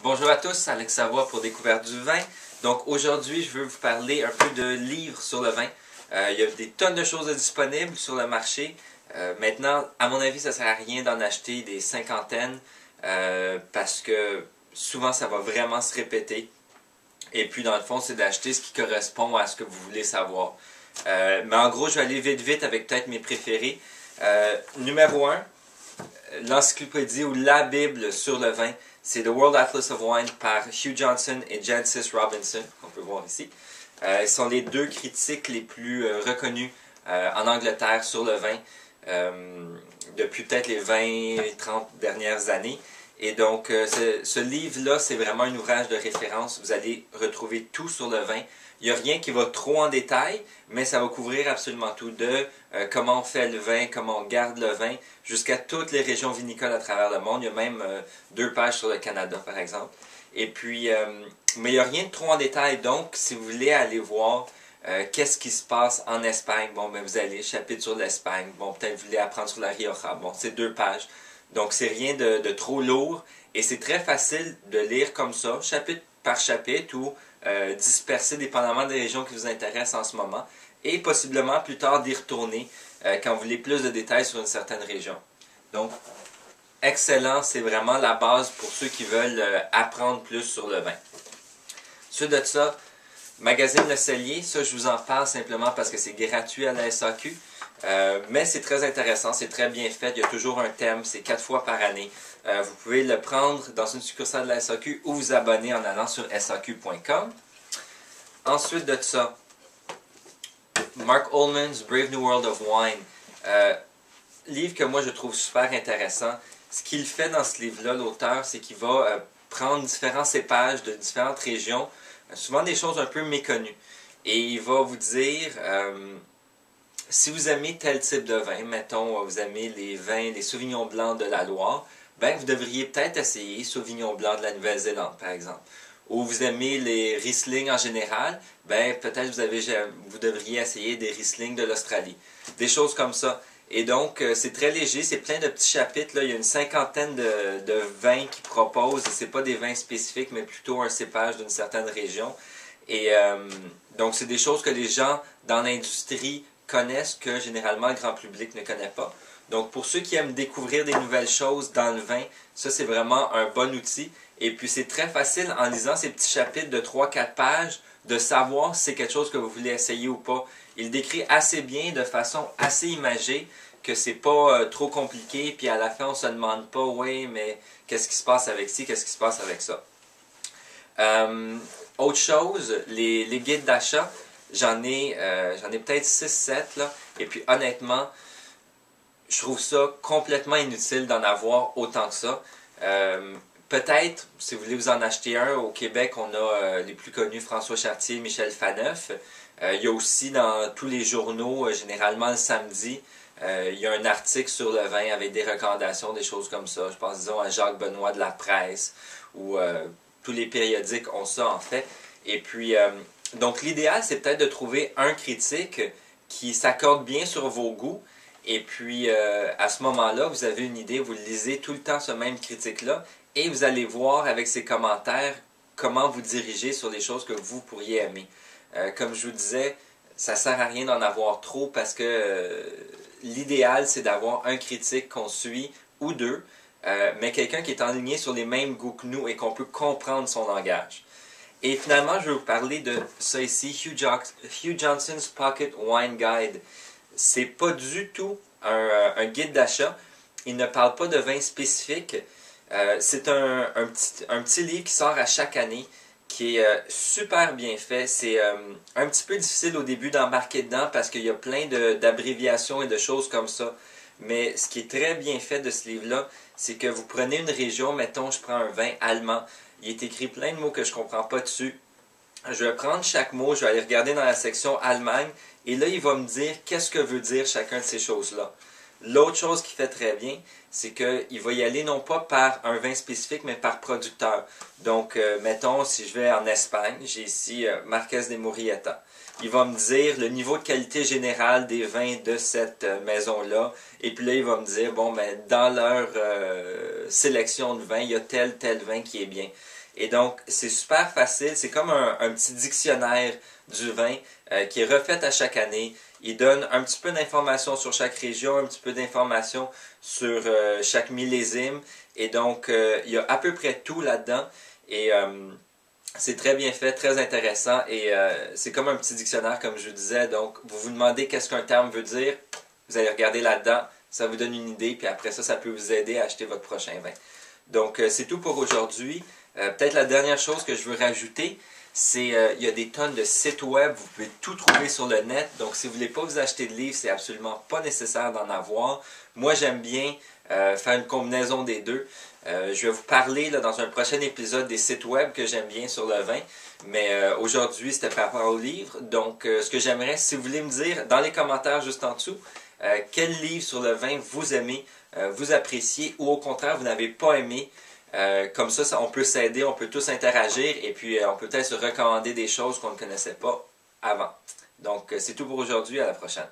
Bonjour à tous, Alex Savoie pour Découverte du vin. Donc aujourd'hui, je veux vous parler un peu de livres sur le vin. Il y a des tonnes de choses disponibles sur le marché. Maintenant, à mon avis, ça ne sert à rien d'en acheter des cinquantaines parce que souvent, ça va vraiment se répéter. Et puis, dans le fond, c'est d'acheter ce qui correspond à ce que vous voulez savoir. Mais en gros, je vais aller vite avec peut-être mes préférés. Numéro 1, l'encyclopédie ou la Bible sur le vin. C'est The World Atlas of Wine par Hugh Johnson et Jancis Robinson, qu'on peut voir ici. Ils sont les deux critiques les plus reconnus en Angleterre sur le vin depuis peut-être les 20-30 dernières années. Et donc, ce livre-là, c'est vraiment un ouvrage de référence. Vous allez retrouver tout sur le vin. Il n'y a rien qui va trop en détail, mais ça va couvrir absolument tout de comment on fait le vin, comment on garde le vin, jusqu'à toutes les régions vinicoles à travers le monde. Il y a même 2 pages sur le Canada, par exemple. Et puis, mais il n'y a rien de trop en détail. Donc, si vous voulez aller voir qu'est-ce qui se passe en Espagne, bon, ben vous allez, chapitre sur l'Espagne. Bon, peut-être vous voulez apprendre sur la Rioja. Bon, c'est 2 pages. Donc, c'est rien de trop lourd. Et c'est très facile de lire comme ça, chapitre par chapitre, ou disperser dépendamment des régions qui vous intéressent en ce moment. Et possiblement plus tard d'y retourner quand vous voulez plus de détails sur une certaine région. Donc, excellent, c'est vraiment la base pour ceux qui veulent apprendre plus sur le vin. Suite de ça, Magazine Le Cellier, ça je vous en parle simplement parce que c'est gratuit à la SAQ. Mais c'est très intéressant, c'est très bien fait, il y a toujours un thème, c'est 4 fois par année. Vous pouvez le prendre dans une succursale de la SAQ ou vous abonner en allant sur saq.com. Ensuite de ça, Mark Ullman's Brave New World of Wine. Livre que moi je trouve super intéressant. Ce qu'il fait dans ce livre-là, l'auteur, c'est qu'il va prendre différents cépages de différentes régions, souvent des choses un peu méconnues. Et il va vous dire, si vous aimez tel type de vin, mettons, vous aimez les vins, les Sauvignons blancs de la Loire, ben vous devriez peut-être essayer Sauvignon blanc de la Nouvelle-Zélande, par exemple. Ou vous aimez les Riesling en général, ben peut-être vous devriez essayer des Riesling de l'Australie. Des choses comme ça. Et donc, c'est très léger, c'est plein de petits chapitres. Là. Il y a une cinquantaine de vins qu'ils proposent. Ce n'est pas des vins spécifiques, mais plutôt un cépage d'une certaine région. Et donc, c'est des choses que les gens dans l'industrie connaissent que généralement le grand public ne connaît pas. Donc, pour ceux qui aiment découvrir des nouvelles choses dans le vin, ça, c'est vraiment un bon outil. Et puis, c'est très facile, en lisant ces petits chapitres de 3-4 pages, de savoir si c'est quelque chose que vous voulez essayer ou pas. Il décrit assez bien, de façon assez imagée, que c'est pas trop compliqué, puis à la fin, on se demande pas, oui, mais qu'est-ce qui se passe avec ci, qu'est-ce qui se passe avec ça. Autre chose, les guides d'achat, j'en ai peut-être 6-7, là, et puis honnêtement, je trouve ça complètement inutile d'en avoir autant que ça. Peut-être, si vous voulez vous en acheter un, au Québec, on a les plus connus, François Chartier, Michel Faneuf. Il y a aussi dans tous les journaux, généralement le samedi, il y a un article sur le vin avec des recommandations, des choses comme ça. Je pense, disons, à Jacques Benoît de la Presse, ou tous les périodiques ont ça en fait. Et puis, donc l'idéal, c'est peut-être de trouver un critique qui s'accorde bien sur vos goûts. Et puis, à ce moment-là, vous avez une idée, vous lisez tout le temps ce même critique-là, et vous allez voir avec ses commentaires comment vous diriger sur les choses que vous pourriez aimer. Comme je vous disais, ça ne sert à rien d'en avoir trop parce que l'idéal, c'est d'avoir un critique qu'on suit ou 2, mais quelqu'un qui est aligné sur les mêmes goûts que nous et qu'on peut comprendre son langage. Et finalement, je vais vous parler de ça ici, Hugh Johnson's Pocket Wine Guide. C'est pas du tout un guide d'achat. Il ne parle pas de vin spécifique. C'est un petit livre qui sort à chaque année, qui est super bien fait. C'est un petit peu difficile au début d'embarquer dedans parce qu'il y a plein d'abréviations et de choses comme ça. Mais ce qui est très bien fait de ce livre-là, c'est que vous prenez une région, mettons, je prends un vin allemand. Il est écrit plein de mots que je ne comprends pas dessus. Je vais prendre chaque mot, je vais aller regarder dans la section Allemagne, et là, il va me dire qu'est-ce que veut dire chacun de ces choses-là. L'autre chose qu'il fait très bien, c'est qu'il va y aller non pas par un vin spécifique, mais par producteur. Donc, mettons, si je vais en Espagne, j'ai ici Marquès de Murrieta. Il va me dire le niveau de qualité général des vins de cette maison-là. Et puis là, il va me dire, bon, ben, dans leur sélection de vins, il y a tel vin qui est bien. Et donc, c'est super facile. C'est comme un petit dictionnaire du vin qui est refait à chaque année. Il donne un petit peu d'informations sur chaque région, un petit peu d'informations sur chaque millésime. Et donc, il y a à peu près tout là-dedans. Et c'est très bien fait, très intéressant. Et c'est comme un petit dictionnaire, comme je vous disais. Donc, vous vous demandez qu'est-ce qu'un terme veut dire. Vous allez regarder là-dedans. Ça vous donne une idée. Puis après ça peut vous aider à acheter votre prochain vin. Donc, c'est tout pour aujourd'hui. Peut-être la dernière chose que je veux rajouter, c'est il y a des tonnes de sites web, vous pouvez tout trouver sur le net. Donc, si vous ne voulez pas vous acheter de livres, c'est absolument pas nécessaire d'en avoir. Moi, j'aime bien faire une combinaison des deux. Je vais vous parler là, dans un prochain épisode des sites web que j'aime bien sur le vin. Mais aujourd'hui, c'était par rapport au livre. Donc, ce que j'aimerais, si vous voulez me dire dans les commentaires juste en dessous, quel livre sur le vin vous aimez, vous appréciez ou au contraire, vous n'avez pas aimé. Comme ça, on peut s'aider, on peut tous interagir et puis on peut peut-être se recommander des choses qu'on ne connaissait pas avant. Donc, c'est tout pour aujourd'hui. À la prochaine.